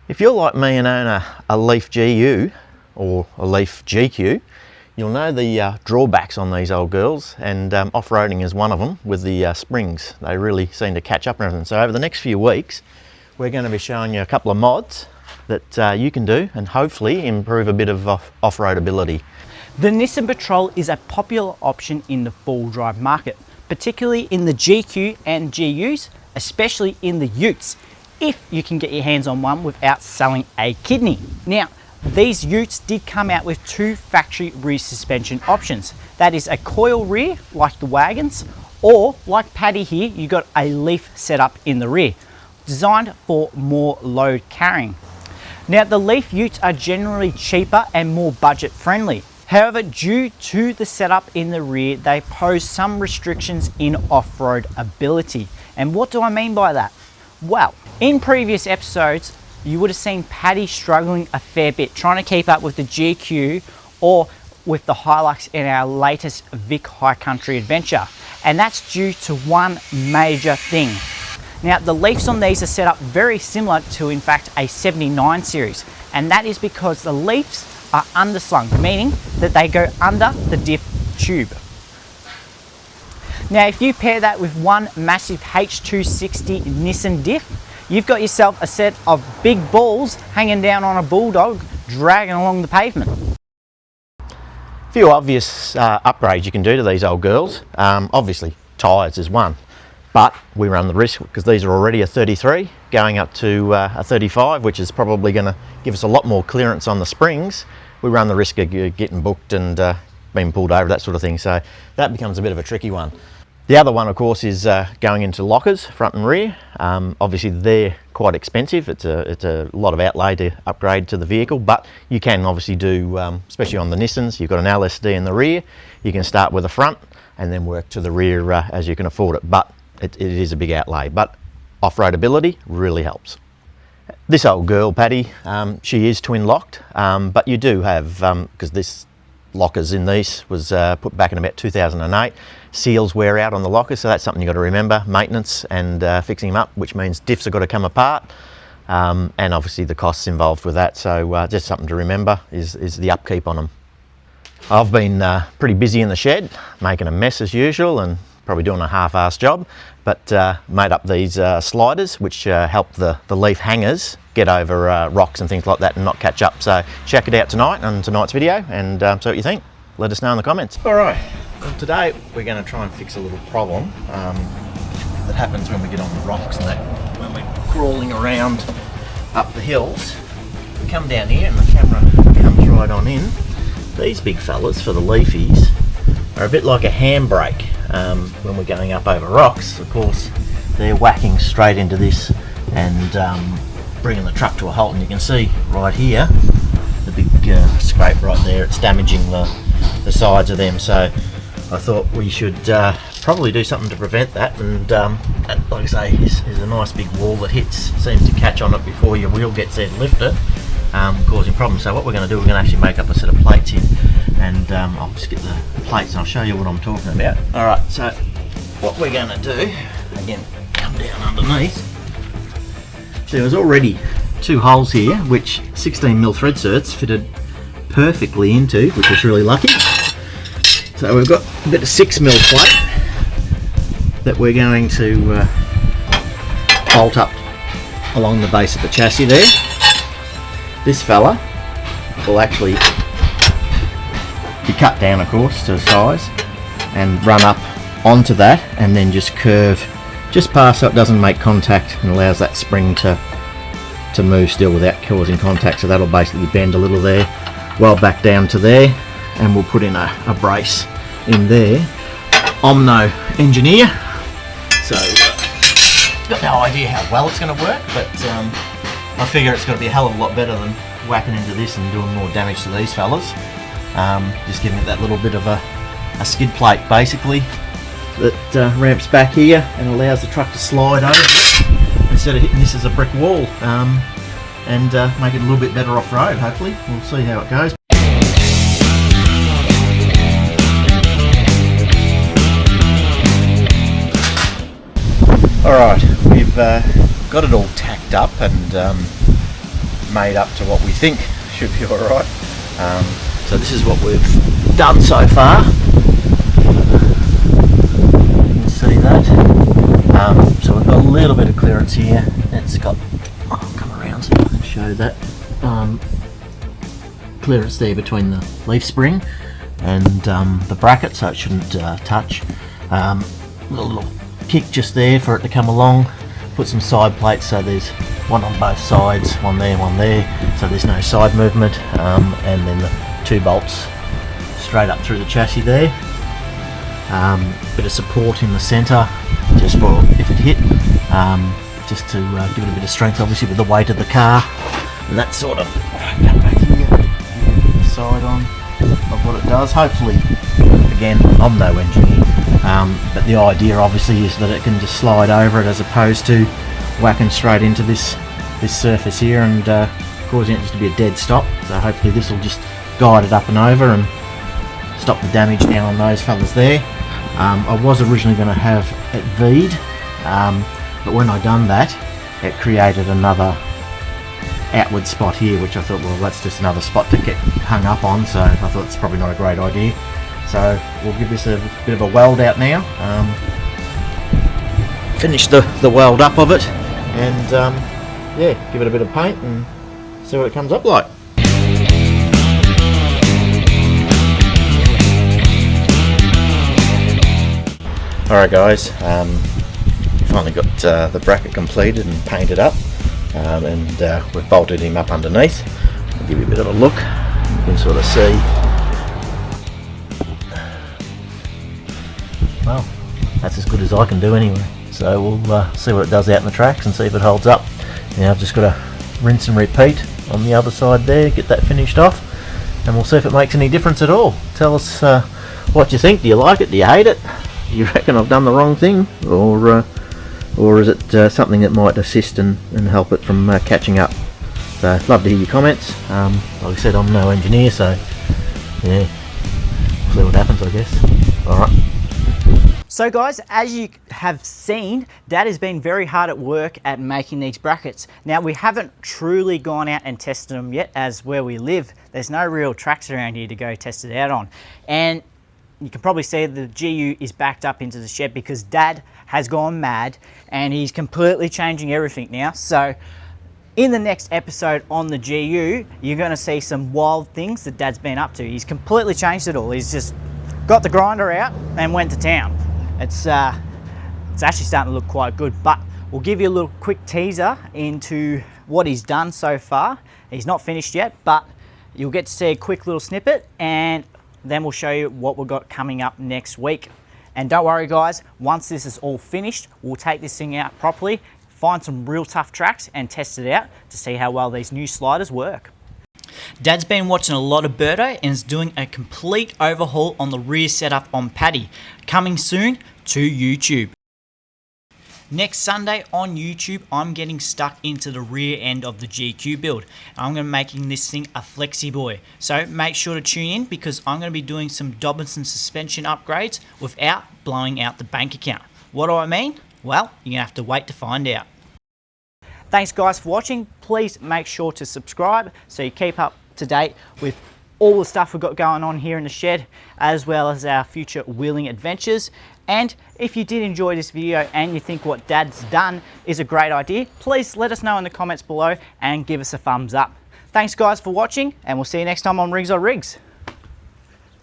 If you're like me and own a Leaf GU or a Leaf GQ, you'll know the drawbacks on these old girls, and off-roading is one of them with the springs. They really seem to catch up and everything. So over the next few weeks, we're going to be showing you a couple of mods that you can do and hopefully improve a bit of off-road ability. The Nissan Patrol is a popular option in the four-wheel drive market, particularly in the GQ and GUs, especially in the Utes, if you can get your hands on one without selling a kidney. Now, these Utes did come out with two factory rear suspension options. That is a coil rear, like the wagons, or like Paddy here, you got a Leaf setup in the rear, designed for more load carrying. Now, the Leaf Utes are generally cheaper and more budget friendly. However, due to the setup in the rear, they pose some restrictions in off-road ability. And what do I mean by that? Well, in previous episodes, you would have seen Paddy struggling a fair bit, trying to keep up with the GQ or with the Hilux in our latest Vic High Country adventure. And that's due to one major thing. Now, the Leafs on these are set up very similar to, in fact, a 79 series. And that is because the Leafs are underslung, meaning that they go under the diff tube. Now, if you pair that with one massive H260 Nissan diff, you've got yourself a set of big balls hanging down on a bulldog, dragging along the pavement. A few obvious upgrades you can do to these old girls. Obviously, tyres is one, but we run the risk because these are already a 33, going up to a 35, which is probably going to give us a lot more clearance on the springs. We run the risk of getting booked and being pulled over, that sort of thing. So that becomes a bit of a tricky one. The other one, of course, is going into lockers, front and rear. Obviously, they're quite expensive. It's a lot of outlay to upgrade to the vehicle, but you can obviously do, especially on the Nissans, you've got an LSD in the rear. You can start with the front and then work to the rear as you can afford it. But it is a big outlay. But off-road ability really helps. This old girl, Paddy, she is twin locked, but you do have, because this lockers in these was put back in about 2008. Seals wear out on the lockers, so that's something you've got to remember, maintenance and fixing them up, which means diffs have got to come apart, and obviously the costs involved with that. So just something to remember is the upkeep on them. I've been pretty busy in the shed, making a mess as usual and probably doing a half-assed job, but made up these sliders which help the Leaf hangers get over rocks and things like that and not catch up. So check it out tonight on tonight's video and see what you think. Let us know in the comments. Alright, well, today we're going to try and fix a little problem that happens when we get on the rocks and that, when we're crawling around up the hills. We come down here and the camera comes right on in. These big fellas for the Leafies are a bit like a handbrake when we're going up over rocks. Of course, they're whacking straight into this and bringing the truck to a halt, and you can see right here the big scrape right there. It's damaging the sides of them, so I thought we should probably do something to prevent that, and like I say, this is a nice big wall that seems to catch on it before your wheel gets there to lift it, causing problems. So what we're going to do, we're going to actually make up a set of plates here, and I'll just get the plates and I'll show you what I'm talking about. Alright, so what we're going to do, again, come down underneath. So there's already two holes here which 16mm thread certs fitted perfectly into, which is really lucky. So we've got a bit of 6mm plate that we're going to bolt up along the base of the chassis there. This fella will actually be cut down, of course, to size and run up onto that and then just curve just past so it doesn't make contact and allows that spring to move still without causing contact. So that'll basically bend a little there, well back down to there, and we'll put in a brace in there. I'm no engineer, so got no idea how well it's going to work, but I figure it's got to be a hell of a lot better than whacking into this and doing more damage to these fellas. Just giving it that little bit of a skid plate basically that ramps back here and allows the truck to slide over instead of hitting this as a brick wall, and make it a little bit better off-road. Hopefully we'll see how it goes. Alright, we've got it all tacked up and made up to what we think should be alright. So this is what we've done so far. You can see that. So we've got a little bit of clearance here. It's got, I'll come around so I can show that. Clearance there between the leaf spring and the bracket, so it shouldn't touch. Little kick just there for it to come along. Put some side plates, so there's one on both sides, one there, so there's no side movement, and then the 2 bolts straight up through the chassis there. Bit of support in the centre just for if it hit, just to give it a bit of strength, obviously with the weight of the car. And that's sort of come back here, the side on of what it does. Hopefully, again, I'm no engineer, but the idea obviously is that it can just slide over it as opposed to whacking straight into this surface here and causing it just to be a dead stop. So hopefully this will just guide it up and over and stop the damage down on those fellas there. I was originally going to have it V'd, but when I done that, it created another outward spot here, which I thought, well, that's just another spot to get hung up on, so I thought it's probably not a great idea. So we'll give this a bit of a weld out now, finish the weld up of it, and yeah, give it a bit of paint and see what it comes up like. Alright guys, finally got the bracket completed and painted up, and we've bolted him up underneath. I'll give you a bit of a look, you can sort of see. Well, that's as good as I can do anyway, so we'll see what it does out in the tracks and see if it holds up. Now I've just got to rinse and repeat on the other side there, get that finished off, and we'll see if it makes any difference at all. Tell us what you think. Do you like it? Do you hate it? You reckon I've done the wrong thing, or is it something that might assist and help it from catching up? So I'd love to hear your comments. Like I said, I'm no engineer, so yeah, we'll see what happens, I guess. Alright. So guys, as you have seen, Dad has been very hard at work at making these brackets. Now we haven't truly gone out and tested them yet, as where we live, there's no real tracks around here to go test it out on. And you can probably see the GU is backed up into the shed because Dad has gone mad and he's completely changing everything now. So in the next episode on the GU, you're going to see some wild things that Dad's been up to. He's completely changed it all. He's just got the grinder out and went to town. It's actually starting to look quite good, but we'll give you a little quick teaser into what he's done so far. He's not finished yet, but you'll get to see a quick little snippet, and then we'll show you what we've got coming up next week. And don't worry guys, once this is all finished, we'll take this thing out properly, find some real tough tracks and test it out to see how well these new sliders work. Dad's been watching a lot of Birdo and is doing a complete overhaul on the rear setup on Paddy, coming soon to YouTube. Next Sunday on YouTube, I'm getting stuck into the rear end of the GQ build. I'm going to be making this thing a flexi boy. So make sure to tune in because I'm going to be doing some Dobinson suspension upgrades without blowing out the bank account. What do I mean? Well, you're going to have to wait to find out. Thanks guys for watching. Please make sure to subscribe so you keep up to date with all the stuff we've got going on here in the shed, as well as our future wheeling adventures. And if you did enjoy this video and you think what Dad's done is a great idea, please let us know in the comments below and give us a thumbs up. Thanks guys for watching, and we'll see you next time on Rigs or Rigs.